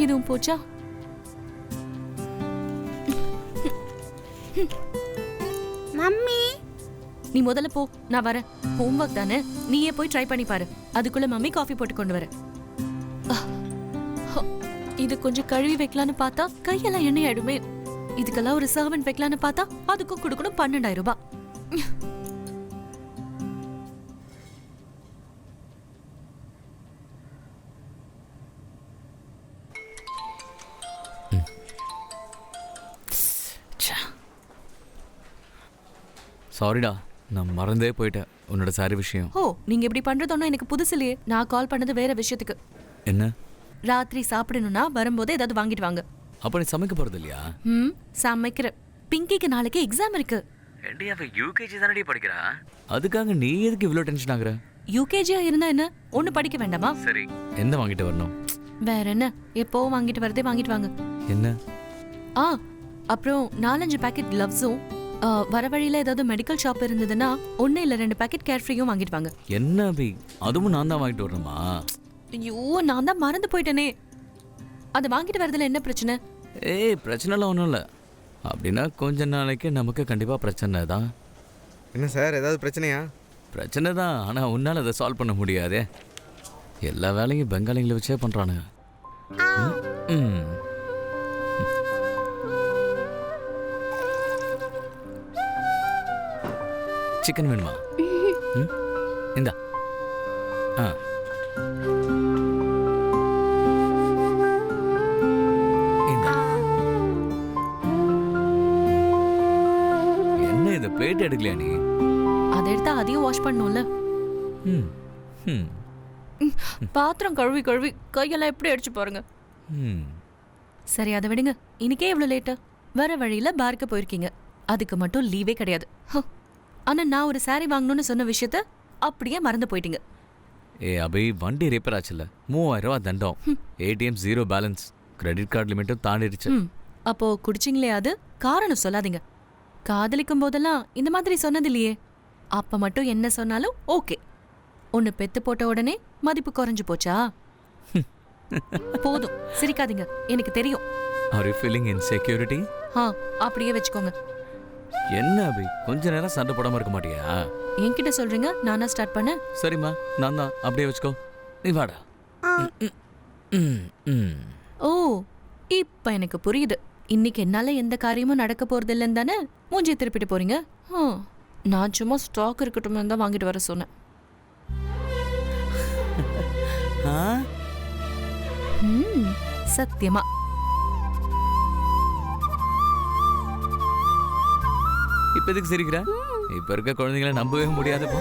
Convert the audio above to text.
இதுவும் போச்சா? மம்மி நீ முதல்ல போ, நான் வரேன். ஹோம்வொர்க் தானே, நீயே போய் ட்ரை பண்ணி பாரு. அதுக்குள்ள மம்மி காஃபி போட்டு கொண்டு வரேன். இது கொஞ்சம் கழுவி வைக்கலான்னு பார்த்தா கையெல்லாம் எண்ணெய் ஆயிடுமே. இதுக்கெல்லாம் ஒரு சர்வெண்ட் வைக்கலான்னு பார்த்தா அதுக்கும் கொடுக்கணும் 12,000 ரூபாய். சாரிடா, நான் மறந்தே போயிட்டேன் உன்னோட சாரி விஷயம். ஓ, நீங்க இப்படி பண்றதொன்னும் எனக்கு புதுசு இல்லையே. நான் கால் பண்ணது வேற விஷயத்துக்கு. என்ன? ராத்திரி சாப்பிடணும்னா வரும்போது ஏதாவது வாங்கிட்டு வாங்க. அப்ப நீ சமைக்க போறது இல்லையா? சமைக்கிற. பிங்கிக்கு நாளைக்கு எக்ஸாம் இருக்கு. ஏண்டி அவ யூகேஜி தானடி படிக்கிறா? அதுக்காக நீ எதுக்கு இவ்ளோ டென்ஷன் ஆகுற? யூகேஜியா இருந்தா என்ன, ஒண்ணு படிக்க வேண்டாமா? சரி, என்ன வாங்கிட்டு வரணும்? வேற என்ன, எப்போ வாங்கிட்டு வரதே வாங்கிட்டு வாங்க. என்ன? அப்புறம் 4-5 பேக்கெட் கிளவ்ஸும், வர வழியில ஏதாவது மெடிக்கல் ஷாப் இருந்ததுன்னா 1 இல்ல 2 பேக்கெட் கேர்ஃப்ரீயும் வாங்கிட்டு வாங்க. என்ன அபி, அதுவும் நான் தான் வாங்கிட்டு வரணுமா? ஐயோ, நான் தான் மறந்து போயிட்டேனே. அது வாங்கிட்டு வரதுல என்ன பிரச்சனை? ஏய், பிரச்சனைலாம் ஒன்றும் இல்லை. அப்படின்னா கொஞ்ச நாளைக்கு நமக்கு கண்டிப்பாக பிரச்சனை தான். என்ன சார், ஏதாவது பிரச்சனையா? பிரச்சனை தான், ஆனால் உன்னால் அதை சால்வ் பண்ண முடியாதே. எல்லா வேலையும் பெங்காலிங்களை வச்சே பண்ணுறானுங்க. சிக்கன் வேணுமா? இந்தா. என்ன இது, பிளேட் எடுக்கலையா நீ? அதை எடுத்தா அதையும் வாஷ் பண்ணணும்ல. பாத்திரம் கழுவி கழுவி கையெல்லாம் எப்படி அடிச்சு பாருங்க. சரி, அதை விடுங்க. இன்னைக்கே இவ்வளவு லேட்டா? வர வழியில பார்க்க போயிருக்கீங்க, அதுக்கு மட்டும் லீவே கிடையாது. ஆனா நான் ஒரு சாரி வாங்கணும்னு சொன்ன விஷயத்த அப்படியே மறந்து போயிட்டீங்க. அபி, வண்டி ரிப்பேர் ஆச்சுல்ல, 3000 ரூபா தண்டம். ஏடிஎம் 0 பேலன்ஸ், கிரெடிட் கார்டு லிமிட்டும் தாண்டிடுச்சு. அப்போ குடிச்சிங்களே, அது காரணம் சொல்லாதீங்க. காதலிக்கும் போதெல்லாம் இந்த மாதிரி சொன்னது இல்லையே. அப்ப மட்டும் என்ன சொன்னாலும் ஓகே. ஒன்னு பெத்து போட்ட உடனே மதிப்பு குறைஞ்சு போச்சா? போதும், சிரிக்காதீங்க, எனக்கு தெரியும். Are you feeling insecurity? அப்படியே வச்சுக்கோங்க. என்ன அபி, கொஞ்ச நேரம் சண்டை போடாம இருக்க மாட்டியா? என்கிட்ட சொல்றீங்க, நானா ஸ்டார்ட் பண்ண? சரிம்மா, நான் தான். அப்படியே வச்சுக்கோ. நீ வாடா. ஓ, இப்ப எனக்கு புரியுது. இன்னைக்கு என்னால எந்த காரியமும் நடக்க போறது இல்லைன்னு தானே மூஞ்சியை திருப்பிட்டு போறீங்க. நான் சும்மா ஸ்டாக் இருக்கட்டும் தான் வாங்கிட்டு வர சொன்னேன். சத்தியமா. இப்ப எதுக்கு சிரிக்கிற? இப்ப இருக்க குழந்தைங்களை நம்பவே முடியாதுப்பா.